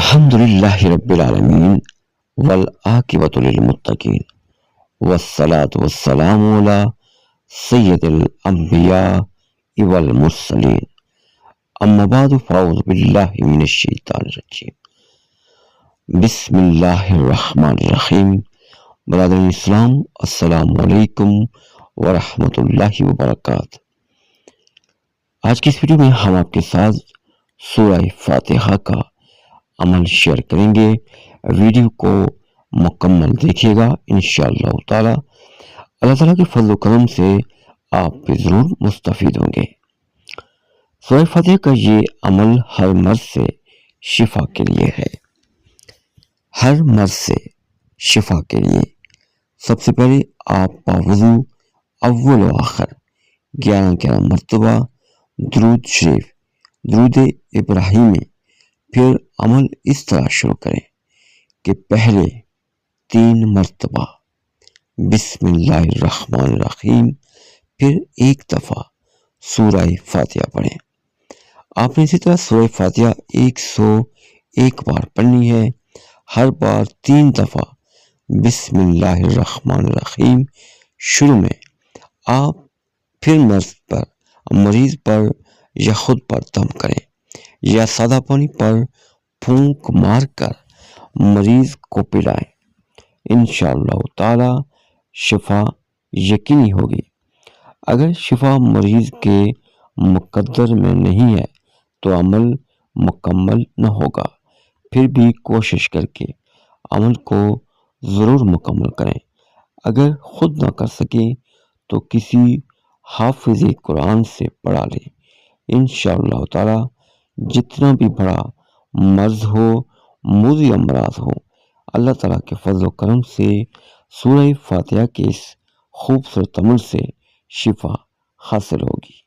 الحمدللہ رب العالمین والعاقبۃ للمتقین والصلاۃ والسلام علی سید الانبیاء والمرسلین اما بعد فاعوذ باللہ من الشیطان الرجیم بسم اللہ الرحمن الرحیم۔ برادران اسلام، السلام علیکم ورحمۃ اللہ وبرکاتہ۔ آج کی اس ویڈیو میں ہم آپ کے ساتھ سورہ فاتحہ کا عمل شیئر کریں گے۔ ویڈیو کو مکمل دیکھیے گا، انشاءاللہ تعالی اللہ تعالیٰ کے فضل و کرم سے آپ بھی ضرور مستفید ہوں گے۔ سورہ فاتحہ کا یہ عمل ہر مرض سے شفا کے لیے ہے، ہر مرض سے شفا کے لیے۔ سب سے پہلے آپ باوضو اول و آخر 11 مرتبہ درود شریف، درود ابراہیمی، پھر عمل اس طرح شروع کریں کہ پہلے 3 مرتبہ بسم اللہ الرحمن الرحیم، پھر ایک دفعہ سورہ فاتحہ پڑھیں۔ آپ نے اسی طرح سورہ فاتحہ 101 بار پڑھنی ہے، ہر بار 3 دفعہ بسم اللہ الرحمن الرحیم شروع میں۔ آپ پھر مریض پر یا خود پر دم کریں یا سادہ پانی پر پھونک مار کر مریض کو پلائیں، انشاءاللہ تعالی شفا یقینی ہوگی۔ اگر شفا مریض کے مقدر میں نہیں ہے تو عمل مکمل نہ ہوگا، پھر بھی کوشش کر کے عمل کو ضرور مکمل کریں۔ اگر خود نہ کر سکیں تو کسی حافظ قرآن سے پڑھا لیں، انشاءاللہ تعالی جتنا بھی بڑا مرض ہو، مضی امراض ہو، اللہ تعالیٰ کے فضل و کرم سے سورہ فاتحہ کے اس خوبصورت عمل سے شفا حاصل ہوگی۔